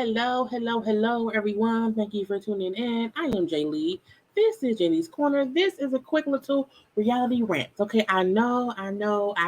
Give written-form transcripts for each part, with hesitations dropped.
Hello, everyone. Thank you for tuning in. I am Jaylee. This is JayLeesCorner. This is a quick little reality rant. Okay, I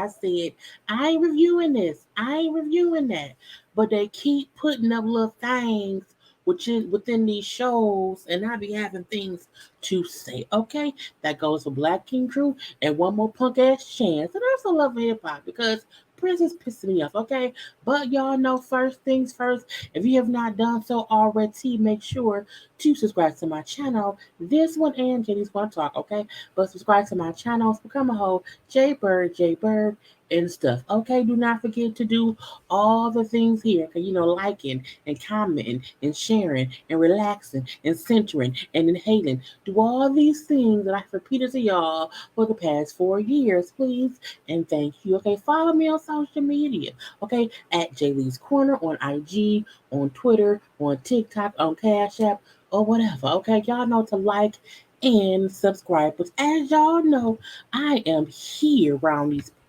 said I ain't reviewing this. I ain't reviewing that. But they keep putting up little things which is within these shows, and I be having things to say. Okay, that goes for Black King Crew and one more punk ass chance. And I also love hip hop because Prince pissing me off. Okay, but y'all know first things first. If you have not done so already, make sure to subscribe to my channel. This one and Jenny's gonna talk, okay? But subscribe to my channels, become a whole JayBird, and stuff. Okay, do not forget to do all the things here. Okay, liking and commenting and sharing and relaxing and centering and inhaling. Do all these things that I've repeated to y'all for the past 4 years, please. And thank you. Okay, follow me on social media. Okay, at JayLeesCorner on IG, on Twitter, on TikTok, on CashApp, or whatever. Okay, y'all know to like and subscribe. But as y'all know, I am here around these parts.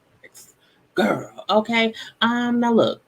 Girl, okay? Now look,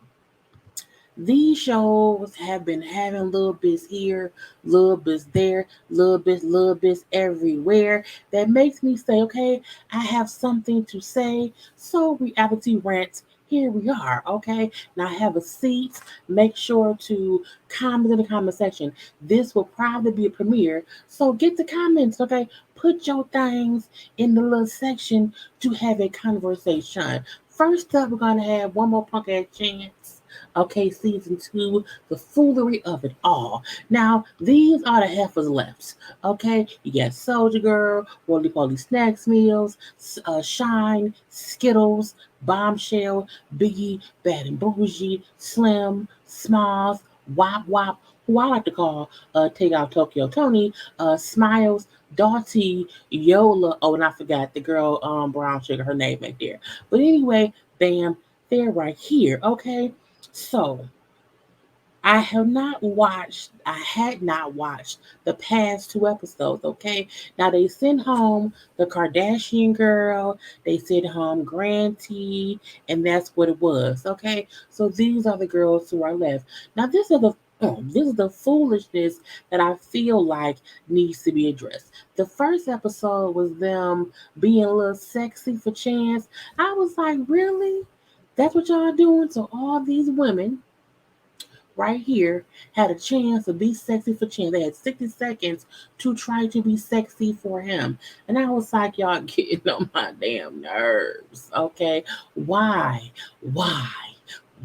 these shows have been having little bits here, little bits there, little bits everywhere. That makes me say, okay, I have something to say. So reality rants. Here we are, okay? Now have a seat. Make sure to comment in the comment section. This will probably be a premiere, so get the comments, okay? Put your things in the little section to have a conversation. First up, we're gonna have one more punk ass chance. Okay, season two, the foolery of it all. Now, these are the heifers left. Okay, you got Soldier Girl, Roly Poly Snacks Meals, Shine, Skittles, Bombshell, Biggie, Bad and Bougie, Slim, Smalls, Wop Wop, who I like to call Take Out Tokyo Tony, Smiles, Doughty, Yola. Oh, and I forgot the girl, Brown Sugar, her name right there. But anyway, bam, they're right here. Okay, so I had not watched the past two episodes, okay? Now they sent home the Kardashian girl, they sent home Granty, and that's what it was, okay? So these are the girls who are left. Now this is the foolishness that I feel like needs to be addressed. The first episode was them being a little sexy for Chance. I was like, really? That's what y'all doing to all these women right here had a chance to be sexy for Chan. They had 60 seconds to try to be sexy for him. And I was like, y'all getting on my damn nerves. Okay. Why? Why?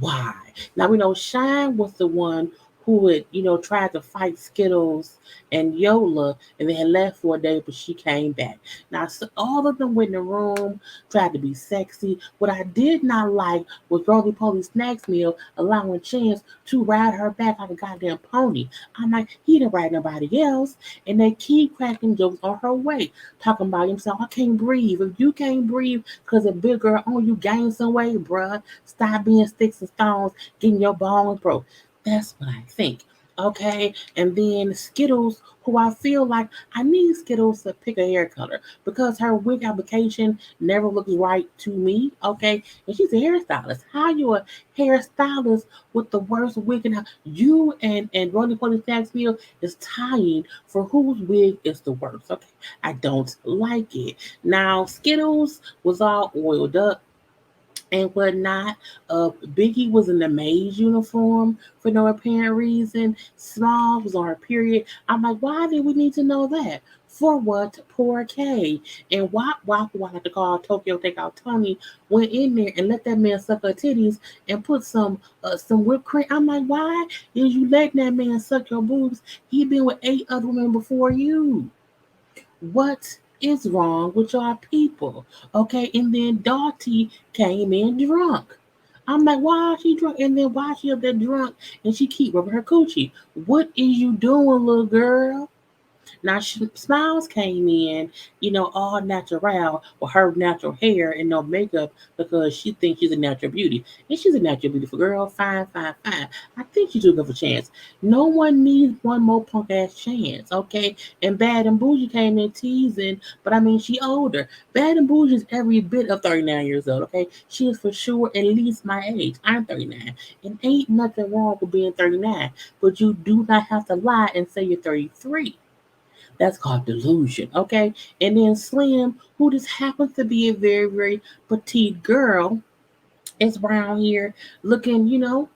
Why? Now we know Shine was the one who had, tried to fight Skittles and Yola, and they had left for a day, but she came back. Now, so all of them went in the room, tried to be sexy. What I did not like was Roly Poly Snacks Meal allowing Chance to ride her back like a goddamn pony. I'm like, he didn't ride nobody else, and they keep cracking jokes on her way, talking about himself. I can't breathe. If you can't breathe because a big girl on you gain some weight, bruh, stop being sticks and stones, getting your bones broke. That's what I think. Okay, and then Skittles, who I feel like I need Skittles to pick a hair color because her wig application never looks right to me. Okay, and she's a hairstylist. How you a hairstylist with the worst wig? And you and Ronnie Poly Snacksville is tying for whose wig is the worst. Okay, I don't like it. Now Skittles was all oiled up and whatnot. Biggie was in the maid's uniform for no apparent reason. Smalls was on her period. I'm like, why did we need to know that? For what? Poor K. And who I like to call Tokyo Takeout Tony, went in there and let that man suck her titties and put some whipped cream. I'm like, why is you letting that man suck your boobs? He been with 8 other women before you. What is wrong with y'all people? Okay, and then Doughty came in drunk. I'm like, why is she drunk? And then why she up there drunk and she keep rubbing her coochie? What is you doing, little girl? Now, Smiles came in, all natural with her natural hair and no makeup because she thinks she's a natural beauty. And she's a natural beautiful girl, fine, fine, fine. I think she took up a chance. No one needs one more punk ass chance, okay? And Bad and Bougie came in teasing, but I mean, she older. Bad and Bougie is every bit of 39 years old, okay? She is for sure at least my age. I'm 39. And ain't nothing wrong with being 39, but you do not have to lie and say you're 33. That's called delusion, okay? And then Slim, who just happens to be a very, very petite girl, is brown here looking,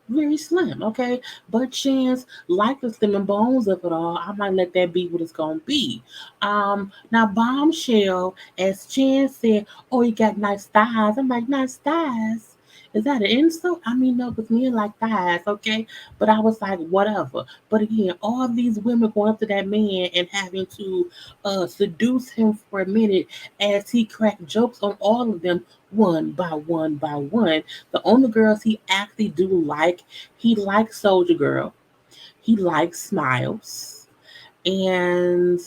very slim, okay? But Chance, like the slim and bones of it all, I might let that be what it's gonna be. Now Bombshell, as Chance said, oh, you got nice thighs. I'm like, nice thighs? Is that an insult? I mean, no, because men like thighs, okay? But I was like, whatever. But again, all these women going up to that man and having to seduce him for a minute as he cracked jokes on all of them one by one by one. The only girls he actually do like, he likes Soldier Girl, he likes Smiles, and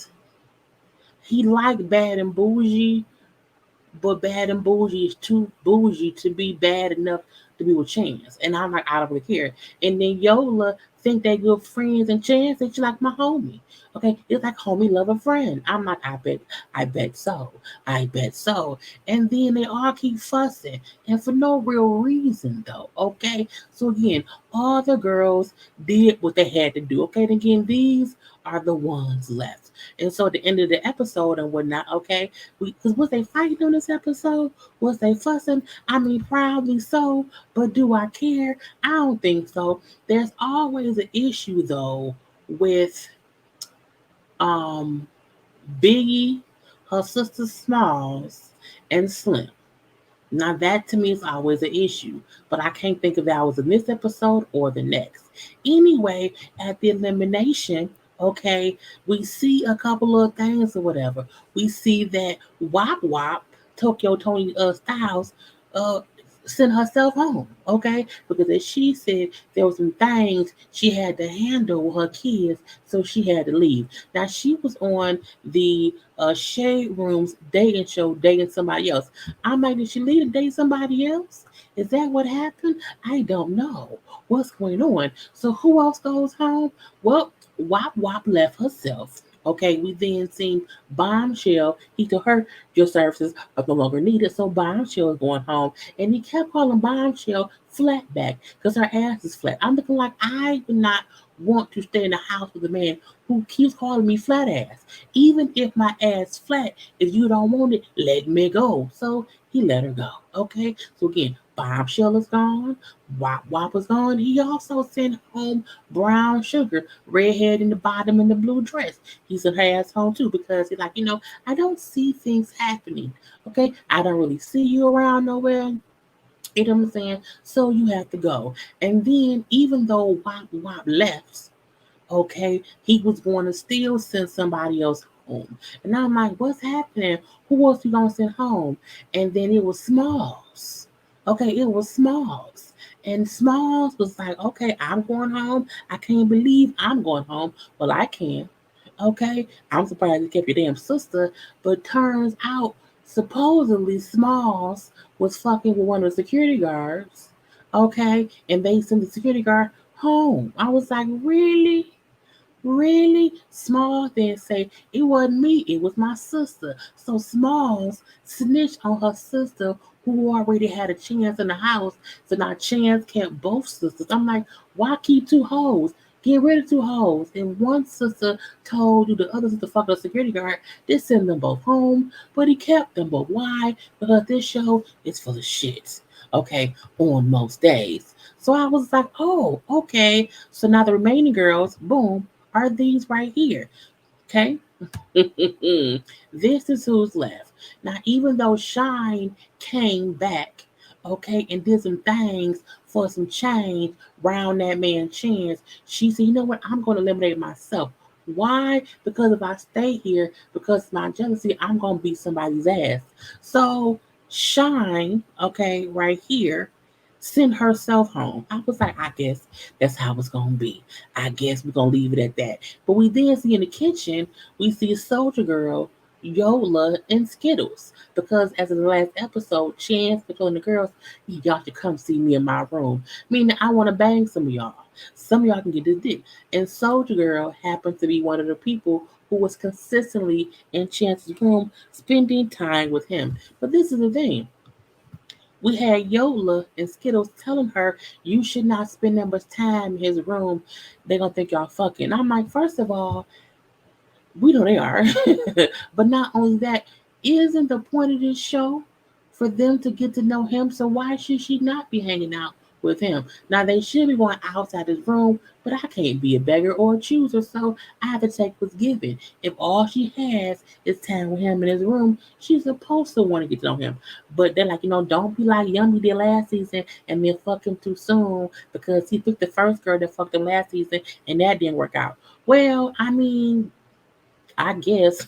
he liked Bad and Bougie, but Bad and Bougie is too bougie to be bad enough to be with Chance. And I'm like, I don't really care. And then Yola think they good friends, and Chance that you like my homie. Okay, it's like homie love a friend. I'm like, I bet so. I bet so. And then they all keep fussing. And for no real reason though. Okay. So again, all the girls did what they had to do. Okay, and again, these are the ones left. And so at the end of the episode and whatnot, okay, because was they fighting on this episode? Was they fussing? I mean, probably so, but do I care? I don't think so. There's always an issue though with um Biggie, her sister Smalls, and Slim. Now that to me is always an issue, but I can't think if that was in this episode or the next. Anyway, at the elimination, okay, we see a couple of things or whatever. We see that Wop Wop, Tokyo Tony Styles, uh sent herself home, okay? Because as she said, there were some things she had to handle with her kids, so she had to leave. Now she was on the Shade Room's dating show, dating somebody else. I'm like, did she leave to date somebody else? Is that what happened? I don't know. What's going on? So who else goes home? Well, Wop Wop left herself. Okay, we then seen Bombshell. He told her your services are no longer needed, so Bombshell is going home. And he kept calling Bombshell flat back because her ass is flat. I'm looking like I would not want to stay in the house with a man who keeps calling me flat ass. Even if my ass flat, if you don't want it, let me go. So he let her go. Okay. So again, Bombshell is gone. Wop Wop is gone. He also sent home Brown Sugar, redhead in the bottom in the blue dress. He sent her ass home too because he's like, I don't see things happening. Okay. I don't really see you around nowhere. You know what I'm saying? So you have to go. And then even though Wop Wop left, okay, he was going to still send somebody else home. And I'm like, what's happening? Who else you gonna send home? And then it was Smalls. Okay, it was Smalls. And Smalls was like, okay, I'm going home. I can't believe I'm going home. Well, I can. Okay, I'm surprised you kept your damn sister. But turns out, supposedly Smalls was fucking with one of the security guards. Okay, and they sent the security guard home. I was like, really? Really? Smalls then say, it wasn't me, it was my sister. So Smalls snitched on her sister who already had a chance in the house. So now Chance kept both sisters. I'm like, why keep two hoes? Get rid of two hoes. And one sister told you the other sister fucked a security guard. They send them both home, but he kept them both. Why? Because this show is full of shit. Okay, on most days. So I was like, oh, okay. So now the remaining girls, boom, are these right here. Okay? This is who's left. Now, even though Shine came back, okay, and did some things for some change round that man's chance, she said, you know what? I'm going to eliminate myself. Why? Because if I stay here, because of my jealousy, I'm going to beat somebody's ass. So, Shine, okay, right here, send herself home. I was like, I guess that's how it's gonna be. I guess we're gonna leave it at that. But we then see in the kitchen, we see Soldier Girl, Yola, and Skittles. Because as in the last episode, Chance told the girls, y'all should come see me in my room. Meaning I wanna bang some of y'all. Some of y'all can get this dick. And Soldier Girl happens to be one of the people who was consistently in Chance's room spending time with him. But this is the thing. We had Yola and Skittles telling her you should not spend that much time in his room. They're gonna think y'all fucking. I'm like, first of all, we know they are. But not only that, isn't the point of this show for them to get to know him? So why should she not be hanging out with him? Now they should be going outside his room, but I can't be a beggar or a chooser, so I have to take what's given. If all she has is time with him in his room, she's supposed to want to get to know him. But they're like, don't be like Yummy did last season and then fuck him too soon because he picked the first girl that fucked him last season and that didn't work out. Well, I mean, I guess.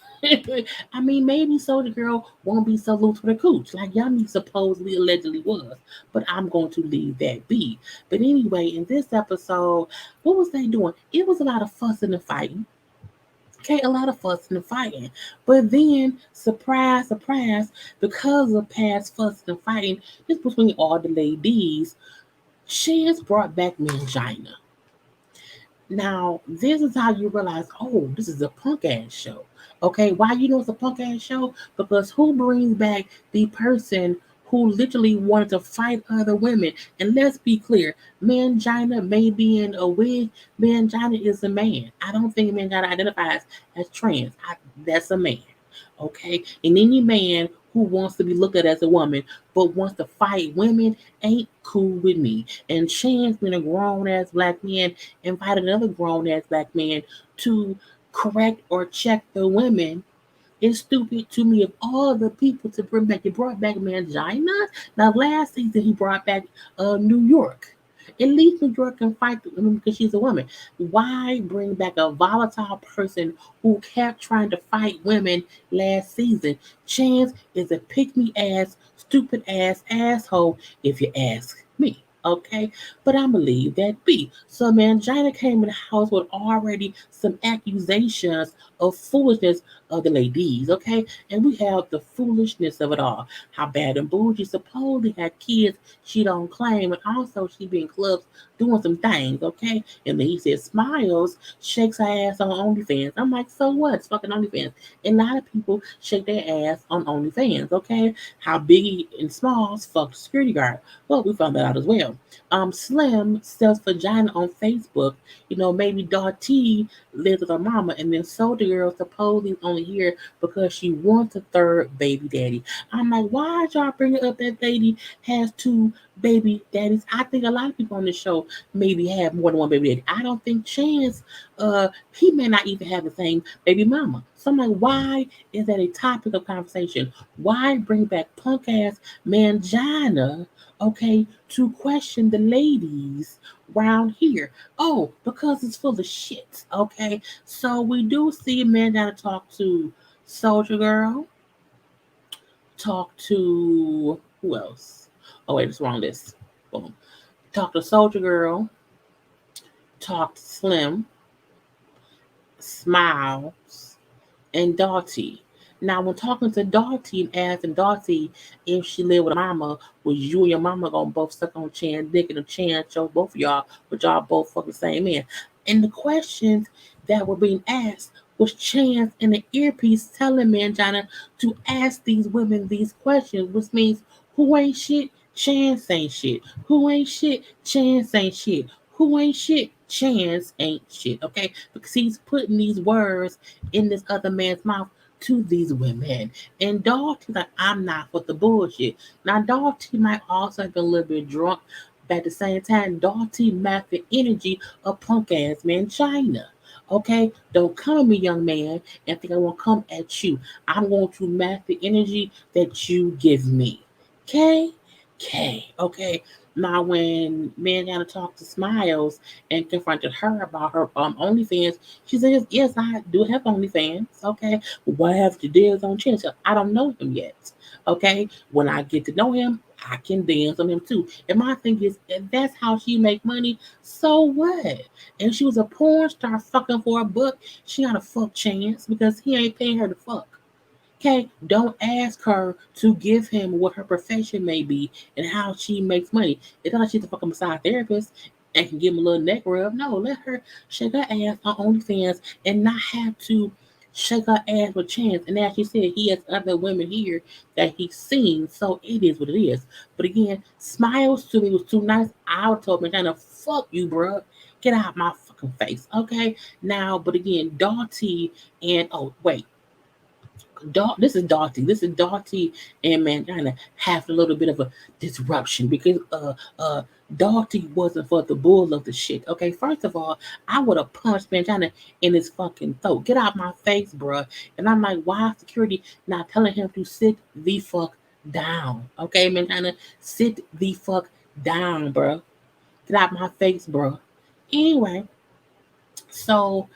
I mean, maybe Soldier Girl won't be so loose with a cooch like Yummy supposedly allegedly was. But I'm going to leave that be. But anyway, in this episode, what was they doing? It was a lot of fussing and fighting. Okay, a lot of fussing and fighting. But then, surprise, surprise, because of past fussing and fighting, just between all the ladies, she has brought back Mangina. Now, this is how you realize, oh, this is a punk ass show. Okay, why you know it's a punk ass show? Because who brings back the person who literally wanted to fight other women? And let's be clear, Mangina may be in a wig. Mangina is a man. I don't think Mangina identifies as trans. That's a man. Okay, and any man who wants to be looked at as a woman but wants to fight women ain't cool with me. And Chance, being a grown ass black man, invited another grown ass black man to correct or check the women. It's stupid to me of all the people to bring back. He brought back Mangina. Now last season he brought back New York. At least New York can fight the women because she's a woman. Why bring back a volatile person who kept trying to fight women last season? Chance is a pick me ass, stupid ass asshole, if you ask me. Okay, but I'm gonna leave that be. So Mangina came in the house with already some accusations of foolishness of the ladies, okay? And we have the foolishness of it all. How bad and bougie supposedly had kids she don't claim, and also she be in clubs doing some things, okay? And then he said Smiles shakes her ass on OnlyFans. I'm like, so what? It's fucking OnlyFans. And a lot of people shake their ass on OnlyFans, okay? How Biggie and Smalls fucked security guard. Well, we found that out as well. Slim sells vagina on Facebook. Maybe Dottie lives with her mama, and then Soldier Girl supposedly is only here because she wants a third baby daddy. I'm like, why y'all bringing up that lady has two baby daddies? I think a lot of people on the show maybe have more than one baby daddy. I don't think Chance, he may not even have the same baby mama. So I'm like, why is that a topic of conversation? Why bring back punk ass Mangina, okay, to question the ladies around here? Oh, because it's full of shit. Okay, so we do see a man down to talk to Soldier Girl, talk to who else? Oh wait, it's wrong list. Boom. Talk to Soldier Girl, talk to Slim, Smiles, and Dottie. Now, when talking to Dottie and asking Dottie if she lived with her mama, was you and your mama gonna both suck on Chan dick and the Chan show both of y'all, but y'all both fucking same man? And the questions that were being asked was Chance in the earpiece telling Mangina to ask these women these questions, which means who ain't shit, Chance ain't shit. Who ain't shit, Chance ain't shit. Who ain't shit, Chance ain't shit. Okay, because he's putting these words in this other man's mouth to these women. And Dalton, like, I'm not for the bullshit. Now, Dalton might also have been a little bit drunk, but at the same time, Dalton matched the energy of punk ass man China. Okay, don't come at me, young man, and think I won't come at you. I'm going to match the energy that you give me. Okay, okay. Now, when man got to talk to Smiles and confronted her about her OnlyFans, she says, "Yes, I do have OnlyFans. Okay, what have to do is on chance. I don't know him yet. Okay, when I get to know him, I can dance on him too. And my thing is, if that's how she make money, so what? And she was a porn star fucking for a buck, she got a fuck chance because he ain't paying her to fuck. Okay, don't ask her to give him what her profession may be and how she makes money. It's not like she's a fucking massage therapist and can give him a little neck rub. No, let her shake her ass on OnlyFans and not have to shake her ass with chance. And as she said, he has other women here that he's seen, so it is what it is. But again, smiles to me was too nice. I would told me, kind of fuck you, bruh. Get out my fucking face, okay? Now, but again, Doughty and oh wait, this is Doughty. This is Doughty and Mangina have a little bit of a disruption because Doughty wasn't for the bull of the shit. Okay, first of all, I would have punched Mangina in his fucking throat. Get out my face, bruh. And I'm like, why security not telling him to sit the fuck down? Okay, Mangina, sit the fuck down, bruh. Get out my face, bruh. Anyway, so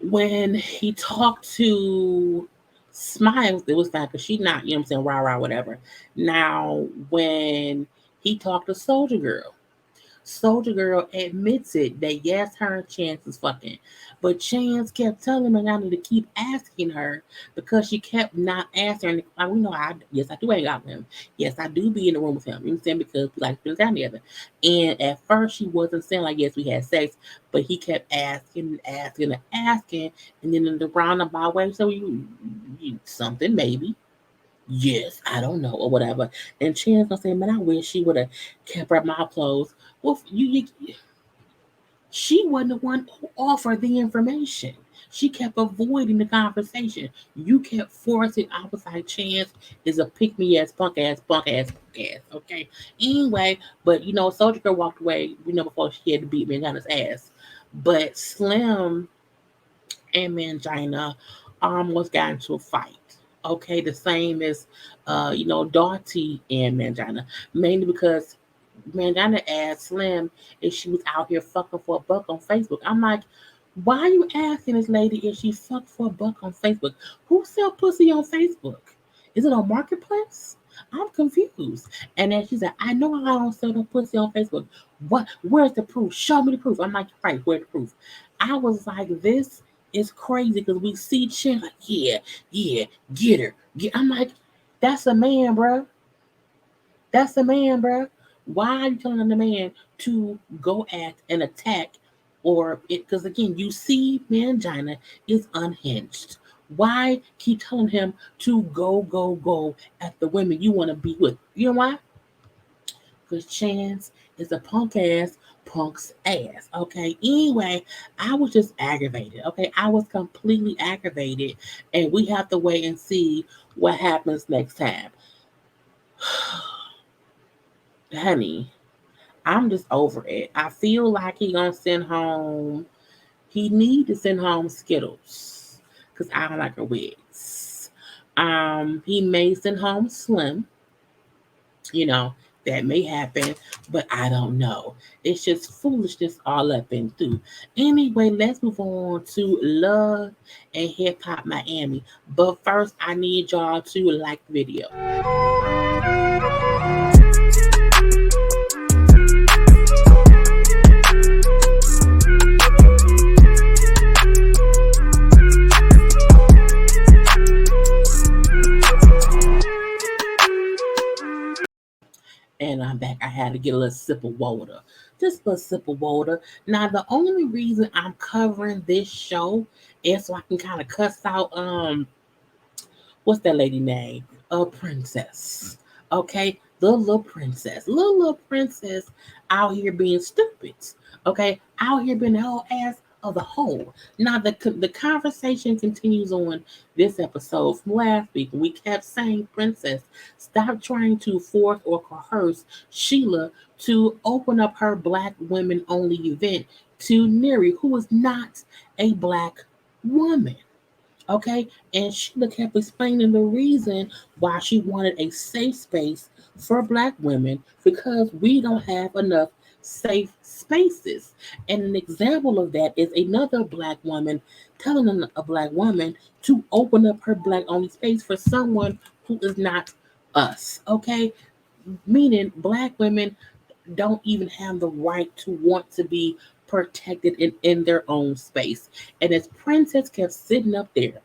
when he talked to Smiles, it was fine because she not, you know what I'm saying, rah rah, whatever. Now, when he talked to Soldier Girl admits it that yes, her and Chance is fucking. But Chance kept telling Manana to keep asking her because she kept not answering. Like, we know yes, I do hang out with him. Yes, I do be in the room with him. You know what I'm saying? Because we like to spend time together. And at first she wasn't saying like yes, we had sex, but he kept asking and asking and asking. And then in the roundabout way, so you something maybe. Yes, I don't know, or whatever. And Chance gonna say, man, I wish she would have kept her mouth closed. Well, she wasn't the one who offered the information. She kept avoiding the conversation. You kept forcing. I was like, Chance is a pick me ass, punk ass, punk ass, punk ass. Okay. Anyway, but Soldier Girl walked away, before she had to beat me and got his ass. But Slim and Mangina almost got into a fight. Okay, the same as Doughty and Mangina. Mainly because Mangina asked Slim if she was out here fucking for a buck on Facebook. I'm like, why are you asking this lady if she fucked for a buck on Facebook? Who sell pussy on Facebook? Is it on Marketplace? I'm confused. And then she said, I know I don't sell no pussy on Facebook. What? Where's the proof? Show me the proof. I'm like, right, where's the proof? I was like, this is crazy because we see Chin like, yeah, get her. I'm like, that's a man, bro. That's a man, bro. Why are you telling the man to go at and attack or it? Because again, you see Mangina is unhinged. Why keep telling him to go at the women you want to be with? You know why? Because Chance is a punk's ass. Okay. Anyway, I was just aggravated. Okay. I was completely aggravated. And we have to wait and see what happens next time. Honey, I'm just over it. I feel like he gonna send home. He need to send home Skittles because I don't like her wigs. He may send home Slim. You know that may happen, but I don't know. It's just foolishness all up and through. Anyway, let's move on to Love and Hip Hop Miami. But first, I need y'all to like the video. And I'm back. I had to get a little sip of water. Just a little sip of water. Now, the only reason I'm covering this show is so I can kind of cuss out what's that lady name? A princess. Okay, the little princess. Little princess out here being stupid. Okay, out here being the whole ass of the whole. Now the conversation continues on this episode from last week. We kept saying, Princess, stop trying to force or coerce Sheila to open up her black women only event to Neri, who is not a black woman. Okay, and Sheila kept explaining the reason why she wanted a safe space for black women because we don't have enough safe spaces. And an example of that is another black woman telling a black woman to open up her black only space for someone who is not us. Okay, meaning black women don't even have the right to want to be protected in their own space. And as Princess kept sitting up there,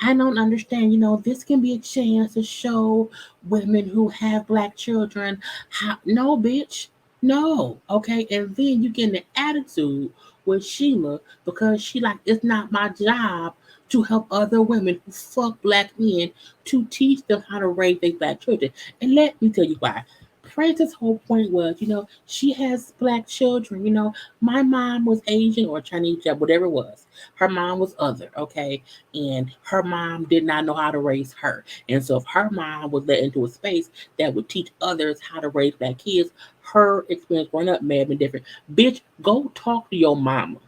I don't understand. This can be a chance to show women who have black children how. No, bitch. No. Okay. And then you get an attitude with Sheila because she like, it's not my job to help other women who fuck black men to teach them how to raise their black children. And let me tell you why. Princess' whole point was, she has black children. My mom was Asian or Chinese, whatever it was. Her mom was other, okay? And her mom did not know how to raise her. And so if her mom was let into a space that would teach others how to raise black kids, her experience growing up may have been different. Bitch, go talk to your mama.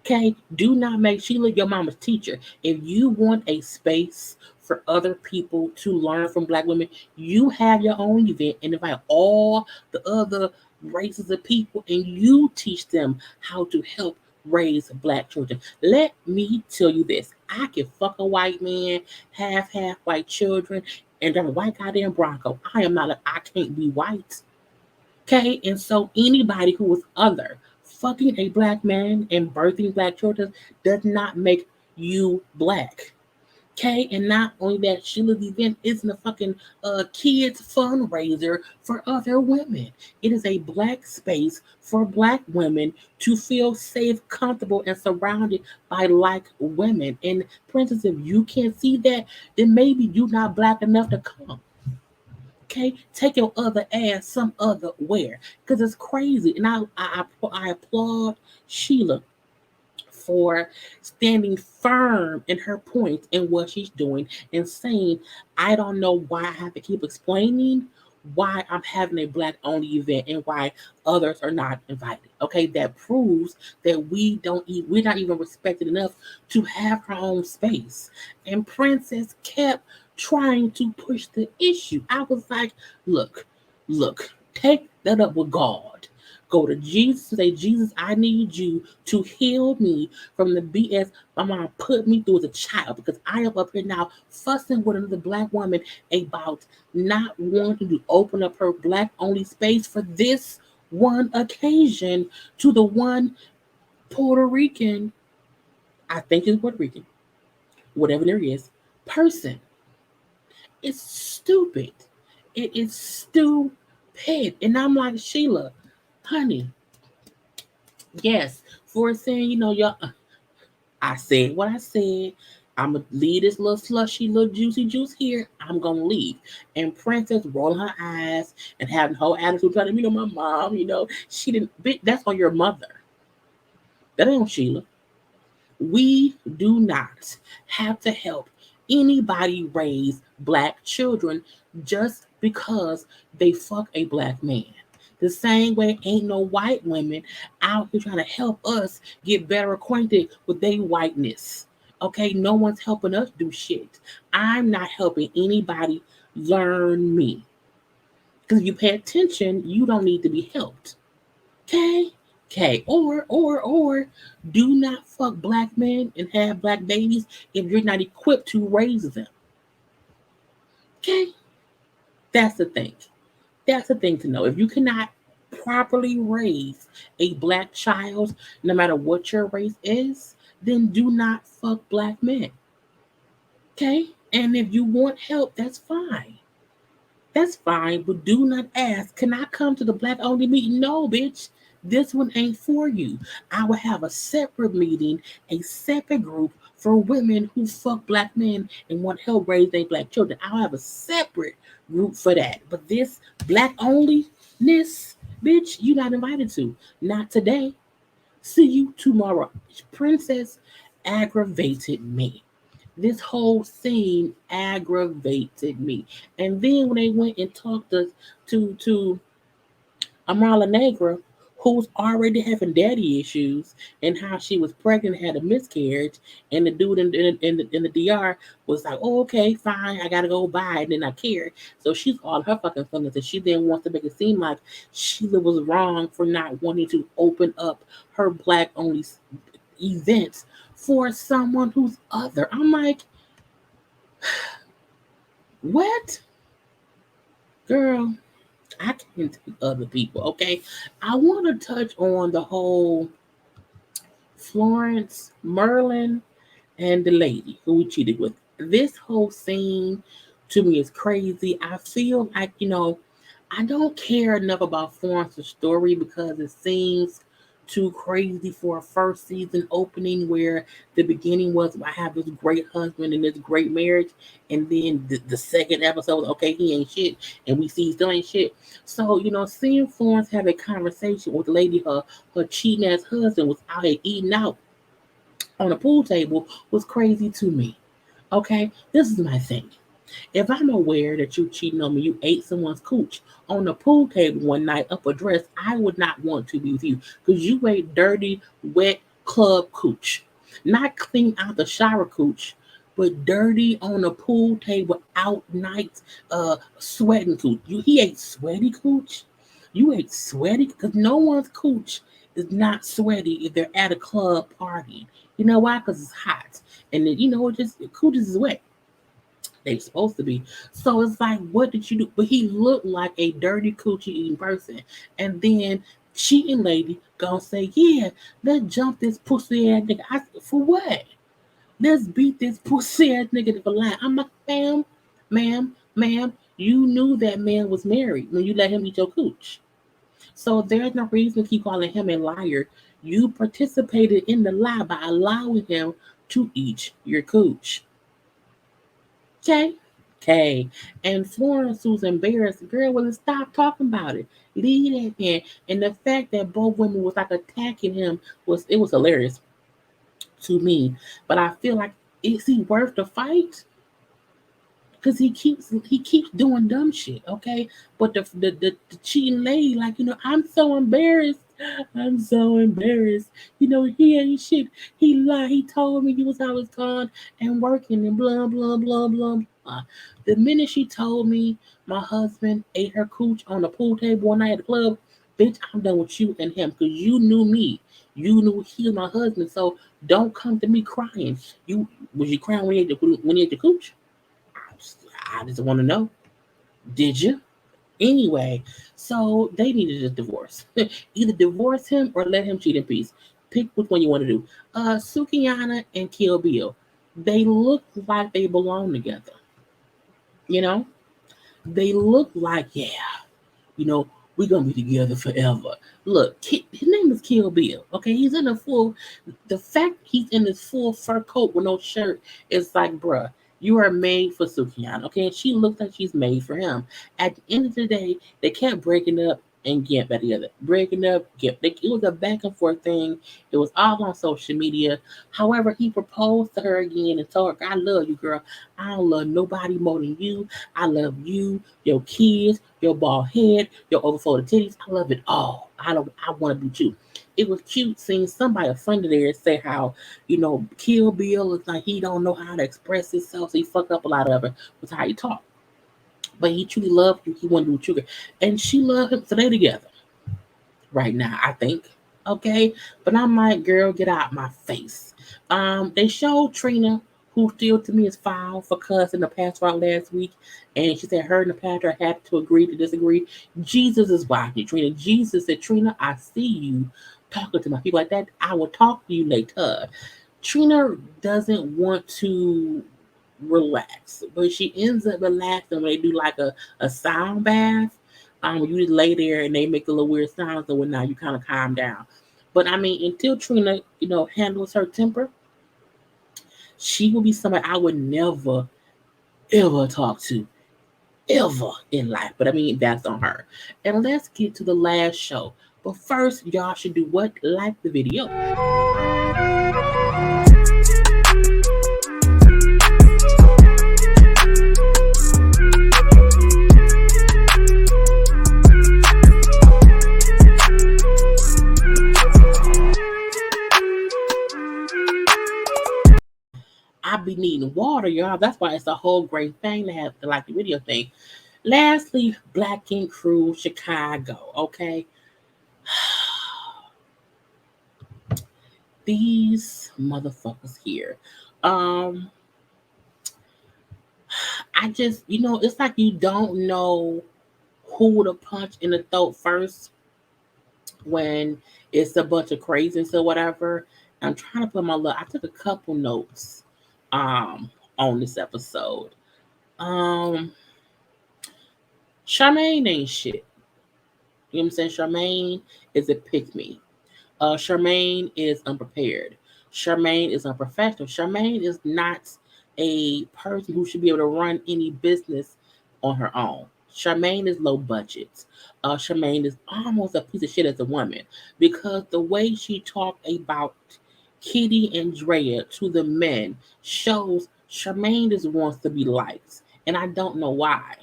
Okay? Do not make Sheila your mama's teacher. If you want a space for other people to learn from black women, you have your own event and invite all the other races of people and you teach them how to help raise black children. Let me tell you this. I can fuck a white man, half white children, and drive a white goddamn Bronco. I can't be white. Okay, and so anybody who is other fucking a black man and birthing black children does not make you black. Okay, and not only that, Sheila's event isn't a fucking kids fundraiser for other women. It is a black space for black women to feel safe, comfortable, and surrounded by like women. And for instance, if you can't see that, then maybe you're not black enough to come. Okay, take your other ass some other where, because it's crazy. And I applaud Sheila for standing firm in her point in what she's doing and saying, I don't know why I have to keep explaining why I'm having a black only event and why others are not invited. Okay, that proves that we're not even respected enough to have our own space. And Princess kept trying to push the issue. I was like, look, look, take that up with God. Go to Jesus, say, Jesus, I need you to heal me from the BS my mom put me through as a child because I am up here now fussing with another black woman about not wanting to open up her black only space for this one occasion to the one Puerto Rican, I think it's Puerto Rican, whatever there is, person. It's stupid. It is stupid. And I'm like, Sheila, honey, yes, for saying, y'all, I said what I said. I'm gonna leave this little slushy, little juicy juice here. I'm gonna leave. And Princess rolling her eyes and having her attitude, telling me, my mom, she didn't. That's on your mother. That ain't on Sheila. We do not have to help anybody raise black children just because they fuck a black man. The same way ain't no white women out here trying to help us get better acquainted with their whiteness. Okay, no one's helping us do shit. I'm not helping anybody learn me. Because if you pay attention, you don't need to be helped. Okay? Okay. Or do not fuck black men and have black babies if you're not equipped to raise them. Okay? That's the thing. That's the thing to know. If you cannot properly raise a black child, no matter what your race is, then do not fuck black men. Okay? And if you want help, that's fine. That's fine, but do not ask, can I come to the black only meeting? No, bitch. This one ain't for you. I will have a separate meeting, a separate group for women who fuck black men and want help raise their black children. I'll have a separate group for that. But this black onlyness, bitch, you not invited to. Not today. See you tomorrow. Princess aggravated me. This whole scene aggravated me. And then when they went and talked to Amala Negra, who's already having daddy issues, and how she was pregnant, had a miscarriage, and the dude in the DR was like, "Oh, okay, fine, I gotta go buy," and then I care. So she's all her fucking feelings, and she then wants to make it seem like Sheila was wrong for not wanting to open up her black only events for someone who's other. I'm like, what? Girl, I can't take other people, okay? I want to touch on the whole Florence Merlin and the lady who we cheated with. This whole scene to me is crazy. I feel like, I don't care enough about Florence's story because it seems too crazy for a first season opening where the beginning was I have this great husband and this great marriage, and then the second episode, okay, he ain't shit, and we see he still ain't shit. So, seeing Florence have a conversation with the lady, her cheating ass husband was out here eating out on a pool table was crazy to me. Okay, this is my thing. If I'm aware that you cheating on me, you ate someone's cooch on the pool table one night up a dress, I would not want to be with you because you ate dirty, wet club cooch. Not clean out the shower cooch, but dirty on the pool table out night, sweating cooch. He ate sweaty cooch. You ate sweaty because no one's cooch is not sweaty if they're at a club party. You know why? Because it's hot, and then, it just cooches is wet. They supposed to be. So it's like, what did you do? But he looked like a dirty coochie eating person. And then cheating lady gonna say, yeah, let's jump this pussy ass nigga. For what? Let's beat this pussy ass nigga for lying. I'm like, ma'am, you knew that man was married when you let him eat your cooch. So there's no reason to keep calling him a liar. You participated in the lie by allowing him to eat your cooch. Okay? Okay. And Florence was embarrassed. Girl, well, stop talking about it. Leave that man. And the fact that both women was like attacking him was hilarious to me. But I feel like, is he worth the fight? Because he keeps doing dumb shit, okay? But the cheating lady, like, I'm so embarrassed. I'm so embarrassed. He ain't shit. He lied. He told me he was always gone and working and blah blah blah blah blah. The minute she told me my husband ate her cooch on the pool table one night at the club, bitch, I'm done with you and him because you knew me. You knew he was my husband. So don't come to me crying. Was you crying when you ate the cooch? I just want to know. Did you? Anyway, so they needed a divorce. Either divorce him or let him cheat in peace. Pick which one you want to do. Sukiyana and Kill Bill. They look like they belong together. You know? They look like, yeah, you know, we're gonna be together forever. Look, his name is Kill Bill. Okay, he's in a full. The fact he's in this full fur coat with no shirt is like, bruh, you are made for Sukiyana. Okay, and she looks like she's made for him. At the end of the day, they kept breaking up and getting back together. Breaking up, it was a back and forth thing. It was all on social media. However, he proposed to her again and told her, "I love you, girl. I don't love nobody more than you. I love you, your kids, your bald head, your overfolded titties. I love it all. I want to be you." It was cute seeing somebody, a friend of theirs, say how, Kill Bill is like he don't know how to express himself, so he fucked up a lot of it with how he talked. But he truly loved you. He wanted to do with you. And she loved him. So they together right now, I think. Okay. But I'm like, girl, get out my face. They showed Trina, who still to me is foul for cussing the pastor out last week. And she said her and the pastor had to agree to disagree. Jesus is watching Trina. Jesus said, Trina, I see you talking to my people like that. I will talk to you later. Trina doesn't want to relax, but she ends up relaxing when they do like a sound bath. You just lay there and they make a little weird sounds, and when now you kind of calm down. But I mean, until Trina, handles her temper, she will be somebody I would never ever talk to ever in life. But I mean, that's on her. And let's get to the last show. But first, y'all should do what? Like the video. I be needing water, y'all. That's why it's a whole great thing to have to like the video thing. Lastly, Black Ink Crew, Chicago. Okay, these motherfuckers here. Um, I just, it's like you don't know. who to punch in the throat first when it's a bunch of craziness or whatever. I'm trying to put my look. I took a couple notes um on this episode. Um Charmaine ain't shit. You know what I'm saying? Charmaine is a pick me. Charmaine is unprepared. Charmaine is unprofessional. Charmaine is not a person who should be able to run any business on her own. Charmaine is low budget. Charmaine is almost a piece of shit as a woman because the way she talked about Kitty and Drea to the men shows Charmaine just wants to be liked. And I don't know why.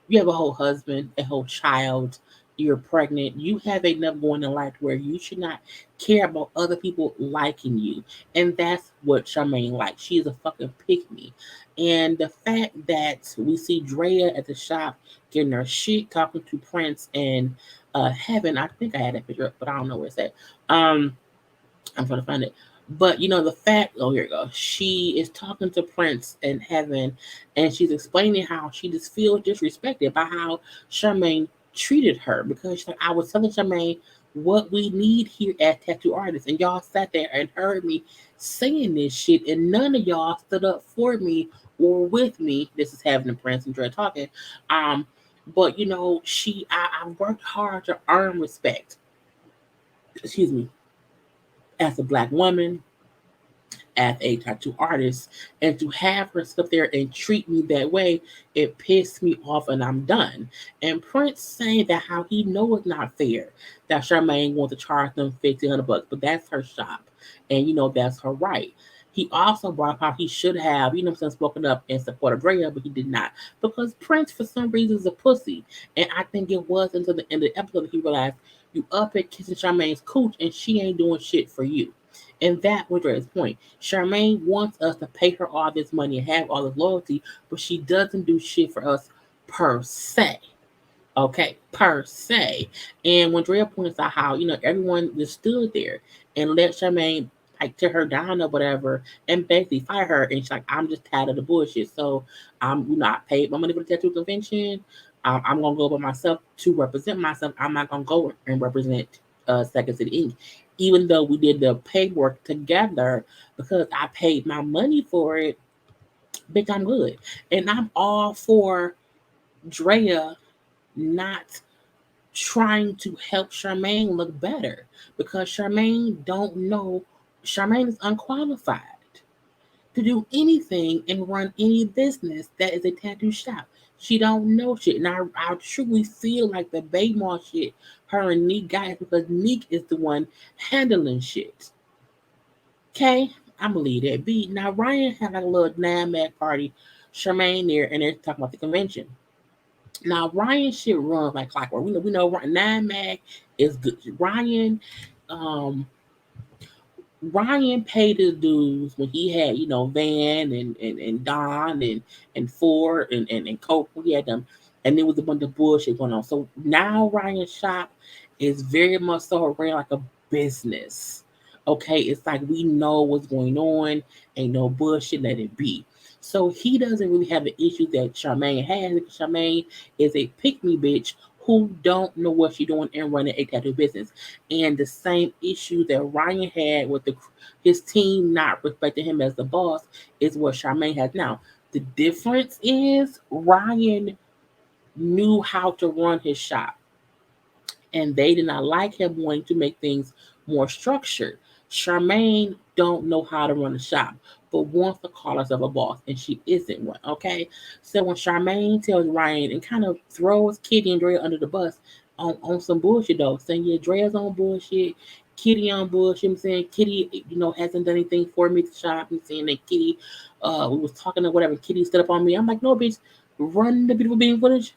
You have a whole husband, a whole child, you're pregnant, you have enough going in life where you should not care about other people liking you. And that's what Charmaine likes. She is a fucking pick me. And the fact that we see Drea at the shop getting her shit, talking to Prince and Heaven, I think I had that picture up, but I don't know where it's at. Um, I'm trying to find it. But the fact, oh, here we go. She is talking to Prince and Heaven, and she's explaining how she just feels disrespected by how Charmaine treated her. Because she's like, I was telling Charmaine what we need here at Tattoo Artists, and y'all sat there and heard me saying this shit, and none of y'all stood up for me or with me. This is Heaven and Prince and Dre talking. Um, but I worked hard to earn respect. Excuse me, as a black woman, as a tattoo artist, and to have her sit there and treat me that way, it pissed me off and I'm done. And Prince saying that how he know it's not fair that Charmaine wants to charge them $1,500, but that's her shop. And that's her right. He also brought up how he should have, spoken up in support of Drea, but he did not. Because Prince, for some reason, is a pussy. And I think it was until the end of the episode that he realized you up at kissing Charmaine's cooch and she ain't doing shit for you. And that was Dre's point. Charmaine wants us to pay her all this money and have all this loyalty, but she doesn't do shit for us per se. Okay, per se. And when Drea points out how, everyone just stood there and let Charmaine like tear her down or whatever and basically fire her, and she's like, I'm just tired of the bullshit. So I paid my money for the tattoo convention. I'm gonna go by myself to represent myself. I'm not gonna go and represent Second City Inc. Even though we did the paperwork together because I paid my money for it, bitch, I'm good. And I'm all for Drea not trying to help Charmaine look better because Charmaine is unqualified to do anything and run any business that is a tattoo shop. She don't know shit. And I truly feel like the Baymall shit her and Neek got is because Neek is the one handling shit. Okay? I'm gonna leave that be. Now Ryan had like a little NAMAC party, Charmaine there, and they're talking about the convention. Now Ryan shit runs like clockwork. We know NAMAC is good. Ryan paid his dues when he had, Van and Don and Ford and Coke. He had them, and there was a bunch of bullshit going on. So now Ryan's shop is very much so ran like a business. Okay, it's like we know what's going on, ain't no bullshit, let it be. So he doesn't really have the issues that Charmaine has because Charmaine is a pick me bitch who don't know what she's doing and running a tattoo business. And the same issue that Ryan had with his team not respecting him as the boss is what Charmaine has now. The difference is Ryan knew how to run his shop, and they did not like him wanting to make things more structured. Charmaine don't know how to run a shop, but wants to call herself a boss, and she isn't one. Okay, so when Charmaine tells Ryan and kind of throws Kitty and Drea under the bus on some bullshit though, saying yeah, Drea's on bullshit, Kitty on bullshit. I'm saying Kitty, hasn't done anything for me to shop. I'm saying that Kitty, we was talking or whatever. Kitty stood up on me. I'm like, no, bitch, run the beautiful being footage.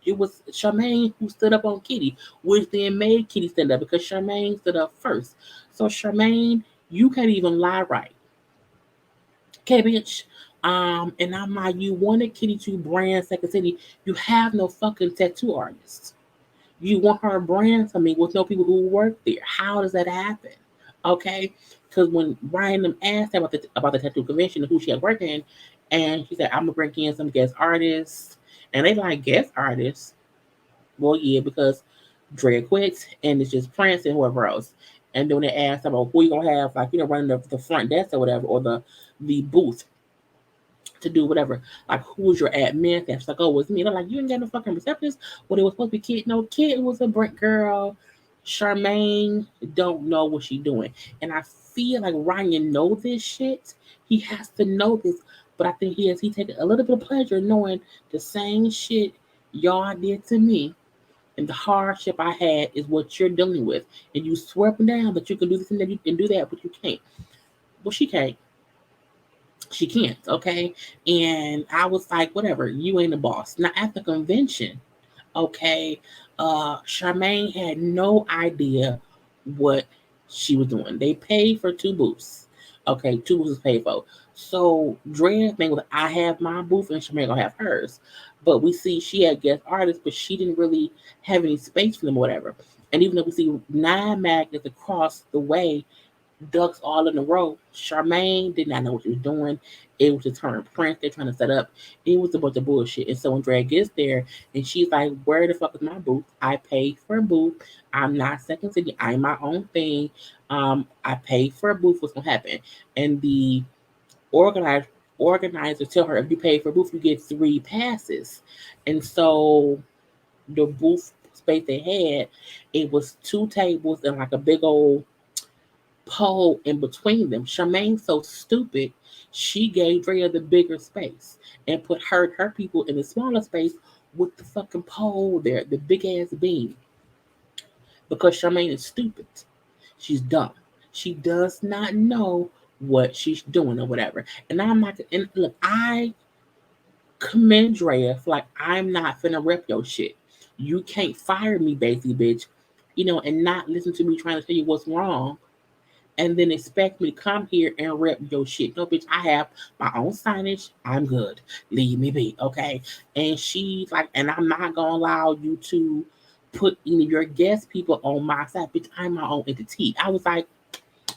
It was Charmaine who stood up on Kitty, which then made Kitty stand up because Charmaine stood up first. So Charmaine, you can't even lie right. Okay, bitch. And I'm like, you wanted Kitty to brand Second City. You have no fucking tattoo artist. You want her brand something with no people who work there. How does that happen? Okay, because when Ryan them asked her about the tattoo convention and who she had working, and she said, I'm gonna bring in some guest artists, and they like guest artists. Well, yeah, because Drea quits and it's just Prince and whoever else. And then when they ask about who you gonna have, like, running the front desk or whatever, or the booth to do whatever. Like, who's your admin? That's like, oh, it's me. And I'm like, you ain't got no fucking receptionist. Well, it was supposed to be Kid. No, Kid was a brick girl. Charmaine don't know what she doing. And I feel like Ryan know this shit. He has to know this. But I think he taking a little bit of pleasure knowing the same shit y'all did to me. And the hardship I had is what you're dealing with. And you swear up and down that you can do this and that you can do that, but you can't. Well, she can't. She can't, okay? And I was like, whatever, you ain't the boss. Now at the convention, okay, Charmaine had no idea what she was doing. They paid for two booths. Okay, two booths was paid for. So Drea thing was I have my booth and Charmaine gonna have hers. But we see she had guest artists, but she didn't really have any space for them or whatever. And even though we see 9 magnets across the way, ducks all in a row. Charmaine did not know what she was doing. It was just her and Prince they're trying to set up. It was a bunch of bullshit. And so when Drag gets there and she's like, where the fuck is my booth? I paid for a booth. I'm not second city. I'm my own thing. I paid for a booth. What's gonna happen? And the organizer organizer tell her if you pay for a booth, you get 3 passes. And so the booth space they had, it was 2 tables and like a big old pole in between them. Charmaine's so stupid, she gave Drea the bigger space and put her people in the smaller space with the fucking pole there, the big ass beam. Because Charmaine is stupid. She's dumb. She does not know what she's doing or whatever. And I'm not, and look, I commend Drea for like, I'm not finna rep your shit. You can't fire me, basically, bitch, and not listen to me trying to tell you what's wrong and then expect me to come here and rep your shit. No, bitch, I have my own signage. I'm good. Leave me be, okay? And she's like, and I'm not gonna allow you to put any of your guest people on my side. Bitch, I'm my own entity. I was like,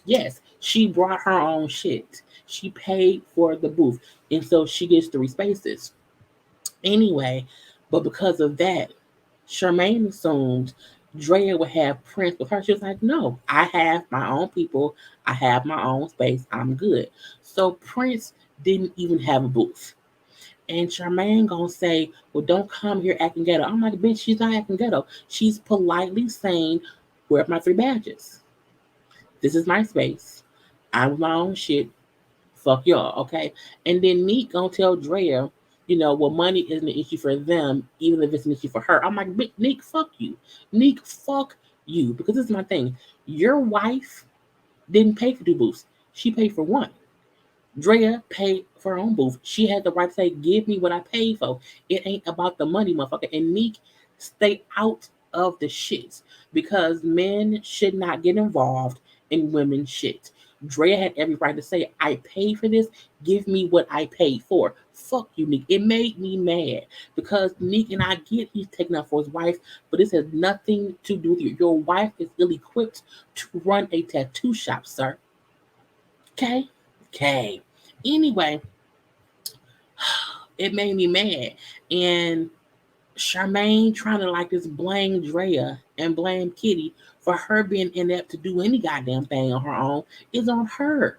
yes, she brought her own shit. She paid for the booth. And so she gets 3 spaces. Anyway, but because of that, Charmaine assumed Drea would have Prince with her. She was like, no, I have my own people. I have my own space. I'm good. So Prince didn't even have a booth. And Charmaine gonna say, well, don't come here acting ghetto. I'm like, bitch, she's not acting ghetto. She's politely saying, where are my 3 badges? This is my space. I'm with my own shit. Fuck y'all, okay? And then Neek gonna tell Drea, well, money isn't an issue for them, even if it's an issue for her. I'm like, Neek, fuck you. Neek, fuck you. Because this is my thing. Your wife didn't pay for 2 booths. She paid for 1. Drea paid for her own booth. She had the right to say, give me what I paid for. It ain't about the money, motherfucker. And Neek, stay out of the shit. Because men should not get involved in women's shit. Drea had every right to say, I paid for this. Give me what I paid for. Fuck you, Neek. It made me mad. Because Neek, and I get he's taking up for his wife, but this has nothing to do with you. Your wife is ill equipped to run a tattoo shop, sir. Okay? Okay. Anyway, it made me mad. And Charmaine trying to like this blame Drea and blame Kitty for her being inept to do any goddamn thing on her own is on her.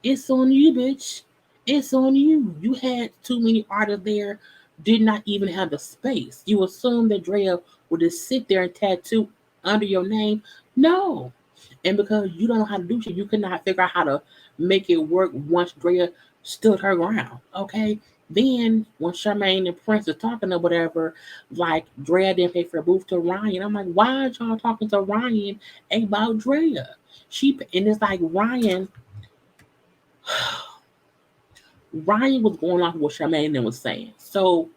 It's on you, bitch. It's on you. You had too many artists there, did not even have the space. You assume that Drea would just sit there and tattoo under your name. No. And because you don't know how to do shit, you could not figure out how to make it work once Drea stood her ground. Okay? Then when Charmaine and Prince are talking or whatever, like Drea didn't pay for a booth to Ryan. I'm like, why are y'all talking to Ryan about Drea? And it's like Ryan was going off what Charmaine was saying. So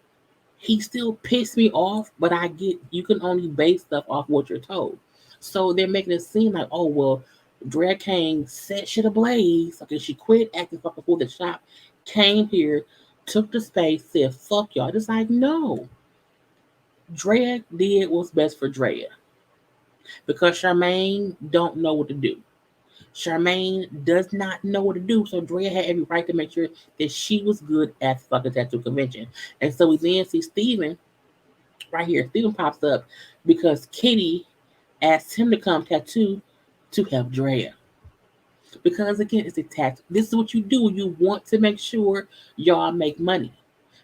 he still pissed me off, but I get you can only base stuff off what you're told. So they're making it seem like, oh well, Drea Kane set shit ablaze. Okay, she quit acting fucking for the shop, came here, took the space, said fuck y'all. Just like no. Drea did what's best for Drea. Because Charmaine don't know what to do. Charmaine does not know what to do, so Drea had every right to make sure that she was good at the fucking tattoo convention. And so we then see Steven right here. Steven pops up because Kitty asked him to come tattoo to help Drea. Because again, it's a tattoo. This is what you do. You want to make sure y'all make money.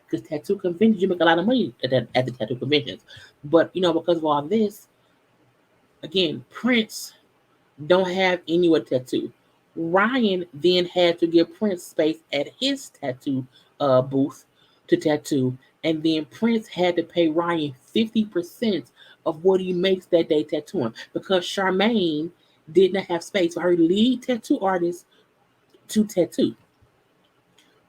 Because tattoo conventions, you make a lot of money at the tattoo conventions. But because of all this, again, Prince don't have anywhere to tattoo. Ryan then had to give Prince space at his tattoo booth to tattoo, and then Prince had to pay Ryan 50% of what he makes that day tattooing because Charmaine did not have space for her lead tattoo artist to tattoo.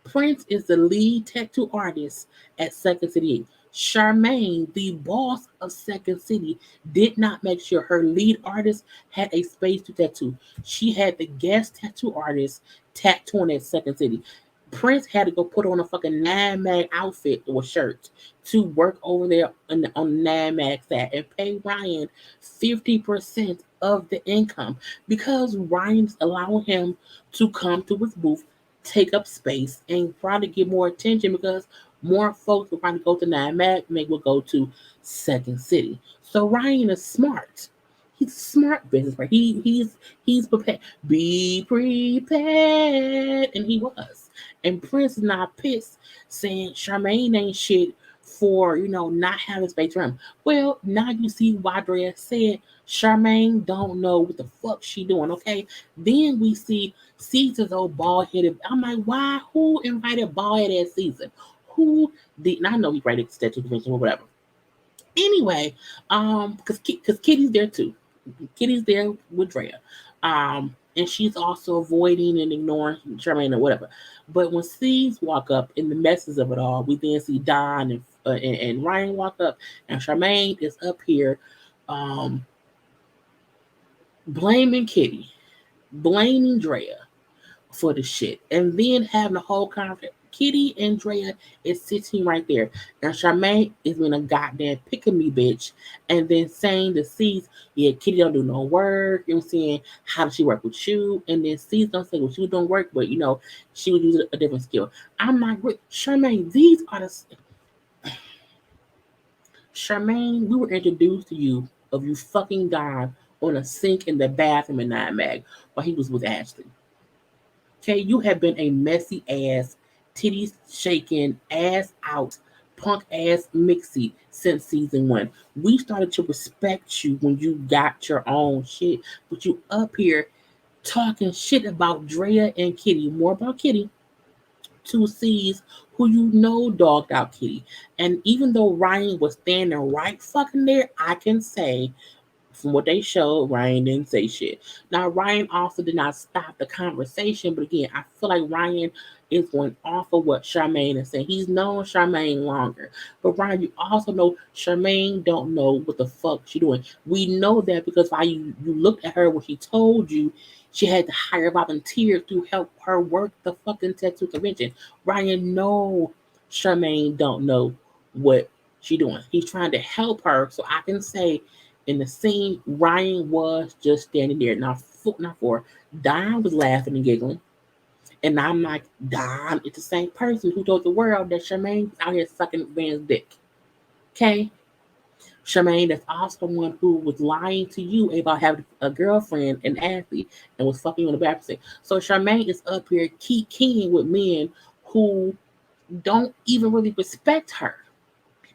Prince is the lead tattoo artist at Second City. Charmaine, the boss of Second City, did not make sure her lead artist had a space to tattoo. She had the guest tattoo artist tattooing at Second City. Prince had to go put on a fucking Nine Mag outfit or shirt to work over there on Nine Mag set and pay Ryan 50% of the income because Ryan's allowing him to come to his booth, take up space, and probably get more attention because more folks will probably go to Nine Mag, maybe will go to Second City. So Ryan is smart. He's a smart businessman. He's prepared. Be prepared, and he was. And Prince is not pissed, saying Charmaine ain't shit for not having space for him. Well, now you see why Drea said Charmaine don't know what the fuck she doing. Okay, then we see Caesar's old bald headed. I'm like, why? Who invited bald headed Caesar? Who did? And I know he rated the statue convention or whatever. Anyway, because Kitty's there too. Kitty's there with Drea. And she's also avoiding and ignoring Charmaine or whatever. But when C's walk up in the messes of it all, we then see Don and Ryan walk up, and Charmaine is up here um, blaming Kitty, blaming Drea for the shit, and then having a whole conversation. Kitty and Drea is sitting right there, and Charmaine is being a goddamn pick me bitch, and then saying to C's, yeah, Kitty don't do no work. You know what I'm saying? How does she work with you? And then C's don't say, well, she don't work, but she would use a different skill. I'm like, Charmaine, these are the Charmaine. We were introduced to you of you fucking died on a sink in the bathroom in Nine Mag while he was with Ashley. Okay, you have been a messy ass, titties shaking, ass out, punk ass mixie since season one. We started to respect you when you got your own shit, but you up here talking shit about Drea and Kitty, more about Kitty, to C's who dogged out Kitty. And even though Ryan was standing right fucking there, I can say from what they showed, Ryan didn't say shit. Now, Ryan also did not stop the conversation, but again, I feel like Ryan is going off of what Charmaine is saying. He's known Charmaine longer. But Ryan, you also know Charmaine don't know what the fuck she doing. We know that because while you looked at her when she told you she had to hire volunteers to help her work the fucking tattoo convention. Ryan, no, Charmaine don't know what she doing. He's trying to help her, so I can say in the scene, Ryan was just standing there. Now, not for Don was laughing and giggling, and I'm like, Don is the same person who told the world that Charmaine was out here sucking Van's dick. Okay, Charmaine, that's also one who was lying to you about having a girlfriend, an athlete, and was fucking on the bathroom. So Charmaine is up here keying with men who don't even really respect her.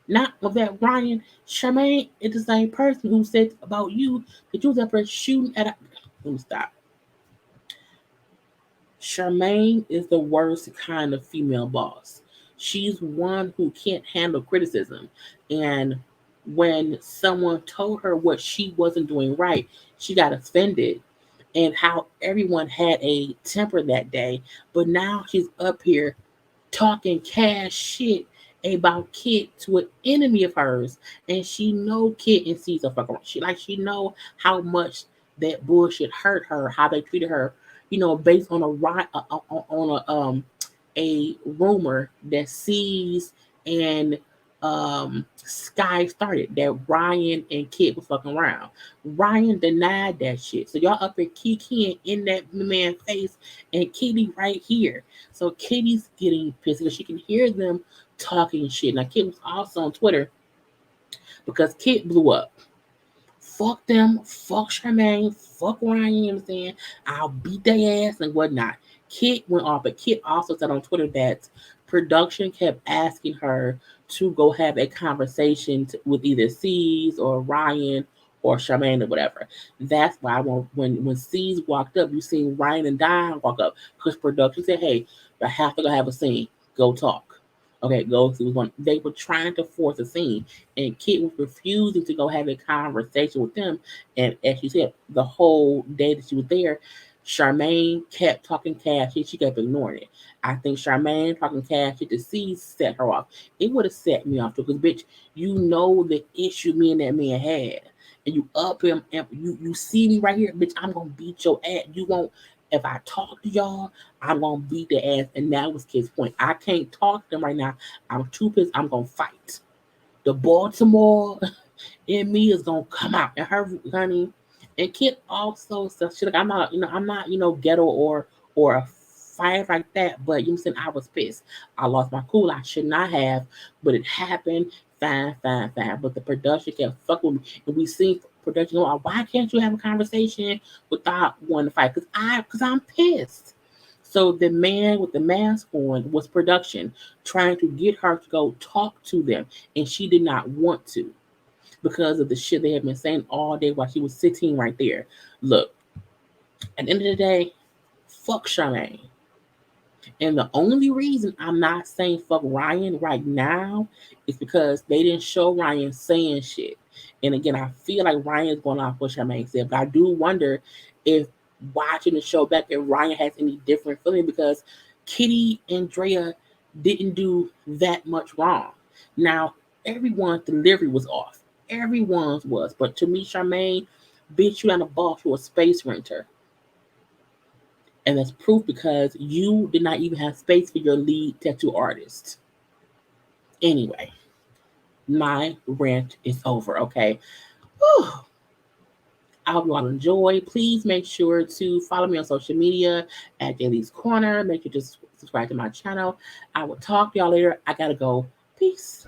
Not with that Ryan, Charmaine is the same person who said about you that you was up there shooting at a. Let me stop. Charmaine is the worst kind of female boss. She's one who can't handle criticism. And when someone told her what she wasn't doing right, she got offended. And how everyone had a temper that day. But now she's up here talking cash shit about Kit to an enemy of hers, and she know Kit and sees a fucking. She know how much that bullshit hurt her, how they treated her, based on a rumor that sees and Sky started that Ryan and Kit was fucking around. Ryan denied that shit. So y'all up here kicking in that man's face, and Kitty right here. So Kitty's getting pissed because she can hear them talking shit. Now Kit was also on Twitter because Kit blew up. Fuck them, fuck Charmaine, fuck Ryan, you know what I'm saying? I'll beat their ass and whatnot. Kit went off, but Kit also said on Twitter that production kept asking her to go have a conversation with either C's or Ryan or Charmaine or whatever. That's why when C's walked up, you seen Ryan and Diane walk up because production said, "Hey, I have to go have a scene. Go talk." Okay, go. See what's going. They were trying to force a scene, and Kit was refusing to go have a conversation with them. And as she said, the whole day that she was there, Charmaine kept talking cash shit. She kept ignoring it. I think Charmaine talking cash shit to see set her off. It would have set me off too, because bitch, you know the issue me and that man had. And you up him and you see me right here, bitch, I'm gonna beat your ass. You won't if I talk to y'all, I'm gonna beat their ass. And that was Kid's point. I can't talk to them right now. I'm too pissed. I'm gonna fight. The Baltimore in me is gonna come out. And her, honey, and Kid also said shit like I'm not, ghetto or a fight like that. But you know what I'm saying, I was pissed. I lost my cool. I should not have, but it happened. Fine, fine, fine. But the production kept fucking with me, and we seen production go, why can't you have a conversation without wanting to fight? Because I'm pissed. So the man with the mask on was production trying to get her to go talk to them, and she did not want to because of the shit they had been saying all day while she was sitting right there. Look, at the end of the day, fuck Charmaine. And the only reason I'm not saying fuck Ryan right now is because they didn't show Ryan saying shit. And again, I feel like Ryan's going off what Charmaine said, but I do wonder if watching the show back if Ryan has any different feeling because Kitty and Drea didn't do that much wrong. Now, everyone's delivery was off. Everyone's was. But to me, Charmaine, bitch, you on a boss, you a space renter. And that's proof because you did not even have space for your lead tattoo artist. Anyway, my rant is over, okay? Whew. I hope you all enjoy. Please make sure to follow me on social media at JayLeesCorner. Make sure to subscribe to my channel. I will talk to y'all later. I gotta go. Peace.